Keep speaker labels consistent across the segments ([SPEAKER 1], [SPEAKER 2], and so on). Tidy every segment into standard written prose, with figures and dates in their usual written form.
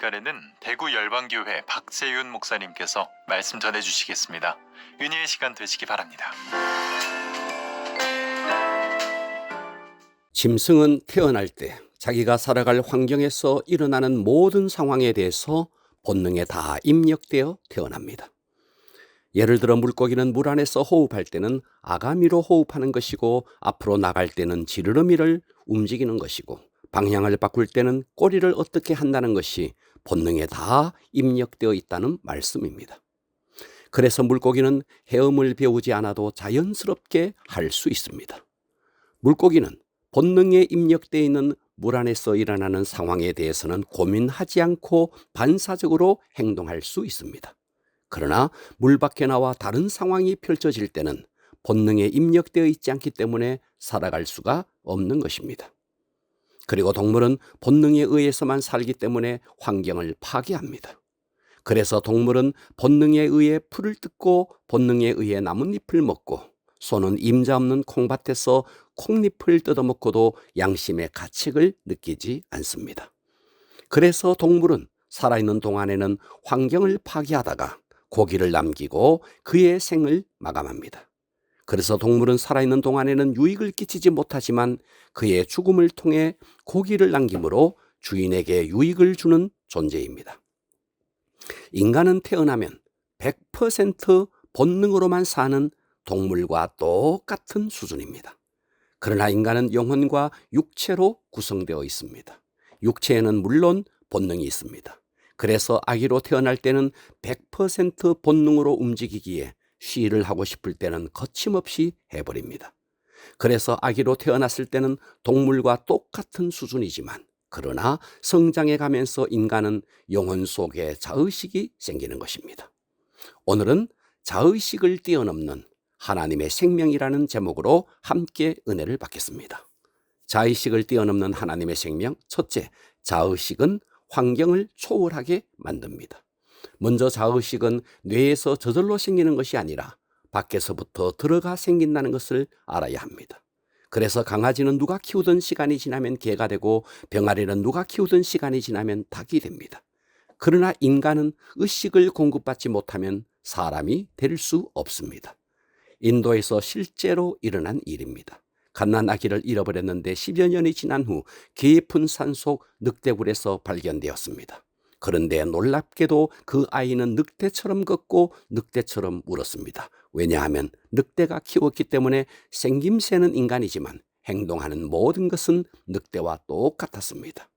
[SPEAKER 1] 시간에는 대구 열방교회 박재윤 목사님께서 말씀 전해주시겠습니다. 은혜의 시간 되시기 바랍니다.
[SPEAKER 2] 짐승은 태어날 때 자기가 살아갈 환경에서 일어나는 모든 상황에 대해서 본능에 다 입력되어 태어납니다. 예를 들어 물고기는 물 안에서 호흡할 때는 아가미로 호흡하는 것이고, 앞으로 나갈 때는 지느러미를 움직이는 것이고, 방향을 바꿀 때는 꼬리를 어떻게 한다는 것이 본능에 다 입력되어 있다는 말씀입니다. 그래서 물고기는 헤엄을 배우지 않아도 자연스럽게 할 수 있습니다. 물고기는 본능에 입력되어 있는 물 안에서 일어나는 상황에 대해서는 고민하지 않고 반사적으로 행동할 수 있습니다. 그러나 물 밖에 나와 다른 상황이 펼쳐질 때는 본능에 입력되어 있지 않기 때문에 살아갈 수가 없는 것입니다. 그리고 동물은 본능에 의해서만 살기 때문에 환경을 파괴합니다. 그래서 동물은 본능에 의해 풀을 뜯고 본능에 의해 나뭇잎을 먹고, 소는 임자 없는 콩밭에서 콩잎을 뜯어먹고도 양심의 가책을 느끼지 않습니다. 그래서 동물은 살아있는 동안에는 환경을 파괴하다가 고기를 남기고 그의 생을 마감합니다. 그래서 동물은 살아있는 동안에는 유익을 끼치지 못하지만 그의 죽음을 통해 고기를 남김으로 주인에게 유익을 주는 존재입니다. 인간은 태어나면 100% 본능으로만 사는 동물과 똑같은 수준입니다. 그러나 인간은 영혼과 육체로 구성되어 있습니다. 육체에는 물론 본능이 있습니다. 그래서 아기로 태어날 때는 100% 본능으로 움직이기에 쉬를 하고 싶을 때는 거침없이 해버립니다. 그래서 아기로 태어났을 때는 동물과 똑같은 수준이지만, 그러나 성장해 가면서 인간은 영혼 속에 자의식이 생기는 것입니다. 오늘은 자의식을 뛰어넘는 하나님의 생명이라는 제목으로 함께 은혜를 받겠습니다. 자의식을 뛰어넘는 하나님의 생명, 첫째, 자의식은 환경을 초월하게 만듭니다. 먼저 자의식은 뇌에서 저절로 생기는 것이 아니라 밖에서부터 들어가 생긴다는 것을 알아야 합니다. 그래서 강아지는 누가 키우던 시간이 지나면 개가 되고, 병아리는 누가 키우던 시간이 지나면 닭이 됩니다. 그러나 인간은 의식을 공급받지 못하면 사람이 될 수 없습니다. 인도에서 실제로 일어난 일입니다. 갓난아기를 잃어버렸는데 10여 년이 지난 후 깊은 산속 늑대굴에서 발견되었습니다. 그런데 놀랍게도 그 아이는 늑대처럼 걷고 늑대처럼 울었습니다. 왜냐하면 늑대가 키웠기 때문에 생김새는 인간이지만 행동하는 모든 것은 늑대와 똑같았습니다.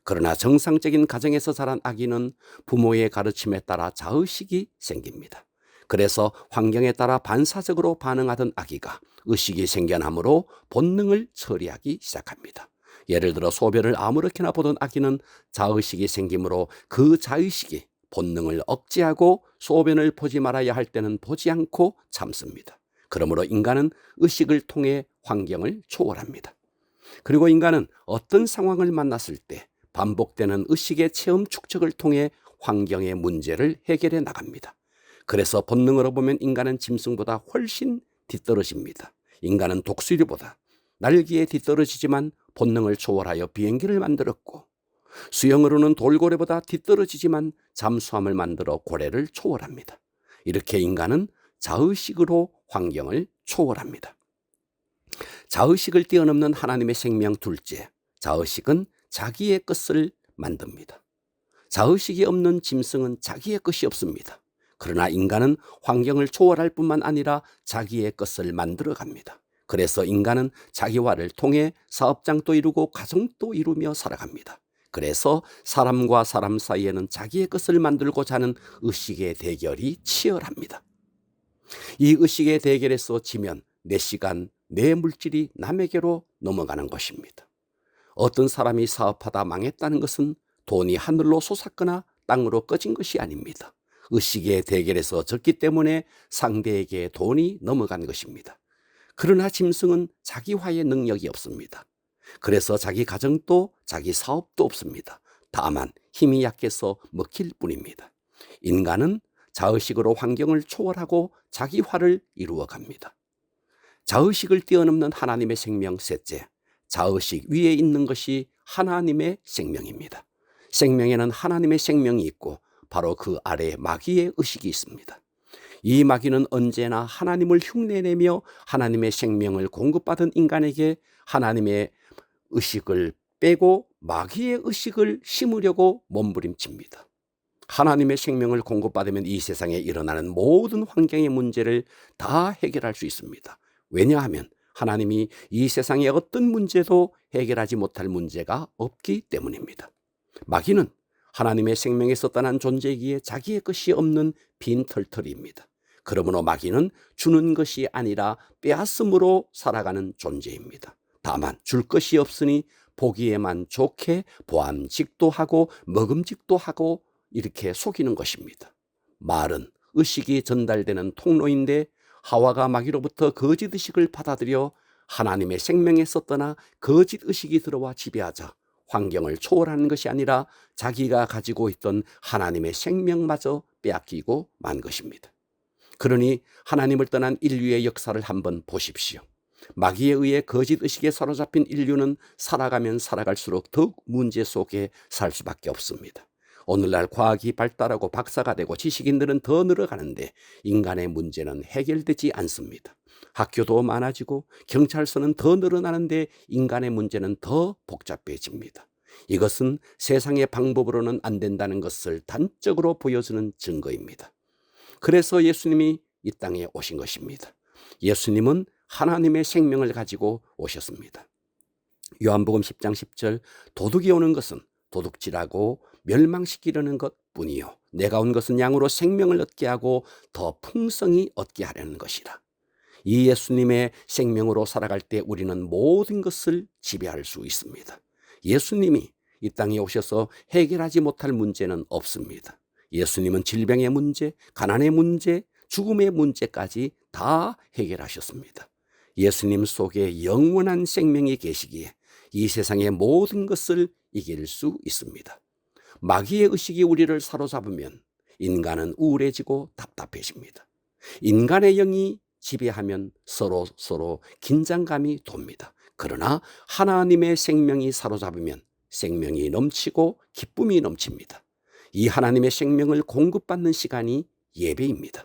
[SPEAKER 2] 그러나 정상적인 가정에서 자란 아기는 부모의 가르침에 따라 자의식이 생깁니다. 그래서 환경에 따라 반사적으로 반응하던 아기가 의식이 생겨나므로 본능을 처리하기 시작합니다. 예를 들어 소변을 아무렇게나 보던 아기는 자의식이 생기므로 그 자의식이 본능을 억제하고 소변을 보지 말아야 할 때는 보지 않고 참습니다. 그러므로 인간은 의식을 통해 환경을 초월합니다. 그리고 인간은 어떤 상황을 만났을 때 반복되는 의식의 체험 축적을 통해 환경의 문제를 해결해 나갑니다. 그래서 본능으로 보면 인간은 짐승보다 훨씬 뒤떨어집니다. 인간은 독수리보다 날개에 뒤떨어지지만 본능을 초월하여 비행기를 만들었고, 수영으로는 돌고래보다 뒤떨어지지만 잠수함을 만들어 고래를 초월합니다. 이렇게 인간은 자의식으로 환경을 초월합니다. 자의식을 뛰어넘는 하나님의 생명 둘째, 자의식은 자기의 것을 만듭니다. 자의식이 없는 짐승은 자기의 것이 없습니다. 그러나 인간은 환경을 초월할 뿐만 아니라 자기의 것을 만들어갑니다. 그래서 인간은 자기화를 통해 사업장도 이루고 가정도 이루며 살아갑니다. 그래서 사람과 사람 사이에는 자기의 것을 만들고자 하는 의식의 대결이 치열합니다. 이 의식의 대결에서 지면 내 시간, 내 물질이 남에게로 넘어가는 것입니다. 어떤 사람이 사업하다 망했다는 것은 돈이 하늘로 솟았거나 땅으로 꺼진 것이 아닙니다. 의식의 대결에서 졌기 때문에 상대에게 돈이 넘어간 것입니다. 그러나 짐승은 자기화의 능력이 없습니다. 그래서 자기 가정도 자기 사업도 없습니다. 다만 힘이 약해서 먹힐 뿐입니다. 인간은 자의식으로 환경을 초월하고 자기화를 이루어 갑니다. 자의식을 뛰어넘는 하나님의 생명 셋째, 자의식 위에 있는 것이 하나님의 생명입니다. 생명에는 하나님의 생명이 있고 바로 그 아래에 마귀의 의식이 있습니다. 이 마귀는 언제나 하나님을 흉내내며 하나님의 생명을 공급받은 인간에게 하나님의 의식을 빼고 마귀의 의식을 심으려고 몸부림칩니다. 하나님의 생명을 공급받으면 이 세상에 일어나는 모든 환경의 문제를 다 해결할 수 있습니다. 왜냐하면 하나님이 이 세상의 어떤 문제도 해결하지 못할 문제가 없기 때문입니다. 마귀는 하나님의 생명에서 떠난 존재이기에 자기의 것이 없는 빈털터리입니다. 그러므로 마귀는 주는 것이 아니라 빼앗음으로 살아가는 존재입니다. 다만 줄 것이 없으니 보기에만 좋게 보암직도 하고 먹음직도 하고 이렇게 속이는 것입니다. 말은 의식이 전달되는 통로인데 하와가 마귀로부터 거짓 의식을 받아들여 하나님의 생명에서 떠나 거짓 의식이 들어와 지배하자 환경을 초월하는 것이 아니라 자기가 가지고 있던 하나님의 생명마저 빼앗기고 만 것입니다. 그러니 하나님을 떠난 인류의 역사를 한번 보십시오. 마귀에 의해 거짓 의식에 사로잡힌 인류는 살아가면 살아갈수록 더욱 문제 속에 살 수밖에 없습니다. 오늘날 과학이 발달하고 박사가 되고 지식인들은 더 늘어가는데 인간의 문제는 해결되지 않습니다. 학교도 많아지고 경찰서는 더 늘어나는데 인간의 문제는 더 복잡해집니다. 이것은 세상의 방법으로는 안 된다는 것을 단적으로 보여주는 증거입니다. 그래서 예수님이 이 땅에 오신 것입니다. 예수님은 하나님의 생명을 가지고 오셨습니다. 요한복음 10장 10절 도둑이 오는 것은 도둑질하고 멸망시키려는 것뿐이요 내가 온 것은 양으로 생명을 얻게 하고 더 풍성히 얻게 하려는 것이라. 이 예수님의 생명으로 살아갈 때 우리는 모든 것을 지배할 수 있습니다. 예수님이 이 땅에 오셔서 해결하지 못할 문제는 없습니다. 예수님은 질병의 문제, 가난의 문제, 죽음의 문제까지 다 해결하셨습니다. 예수님 속에 영원한 생명이 계시기에 이 세상의 모든 것을 이길 수 있습니다. 마귀의 의식이 우리를 사로잡으면 인간은 우울해지고 답답해집니다. 인간의 영이 지배하면 서로 긴장감이 돕니다. 그러나 하나님의 생명이 사로잡으면 생명이 넘치고 기쁨이 넘칩니다. 이 하나님의 생명을 공급받는 시간이 예배입니다.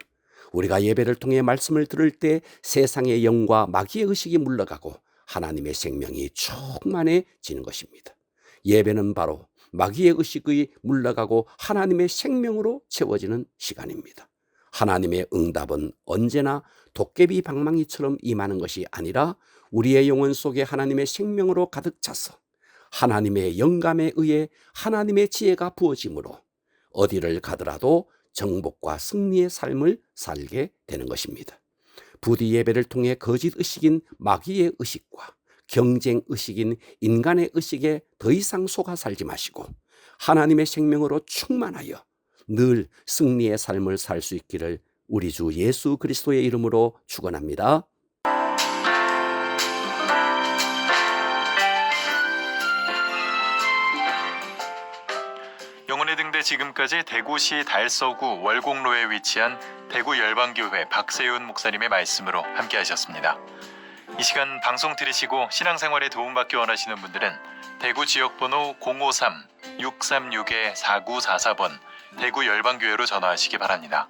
[SPEAKER 2] 우리가 예배를 통해 말씀을 들을 때 세상의 영과 마귀의 의식이 물러가고 하나님의 생명이 충만해지는 것입니다. 예배는 바로 마귀의 의식이 물러가고 하나님의 생명으로 채워지는 시간입니다. 하나님의 응답은 언제나 도깨비 방망이처럼 임하는 것이 아니라 우리의 영혼 속에 하나님의 생명으로 가득 차서 하나님의 영감에 의해 하나님의 지혜가 부어짐으로 어디를 가더라도 정복과 승리의 삶을 살게 되는 것입니다. 부디 예배를 통해 거짓 의식인 마귀의 의식과 경쟁 의식인 인간의 의식에 더 이상 속아 살지 마시고 하나님의 생명으로 충만하여 늘 승리의 삶을 살 수 있기를 우리 주 예수 그리스도의 이름으로 축원합니다.
[SPEAKER 1] 영혼의 등대 지금까지 대구시 달서구 월곡로에 위치한 대구 열방교회 박세윤 목사님의 말씀으로 함께 하셨습니다. 이 시간 방송 들으시고 신앙생활에 도움받기 원하시는 분들은 대구 지역번호 053-636-4944번 대구 열방교회로 전화하시기 바랍니다.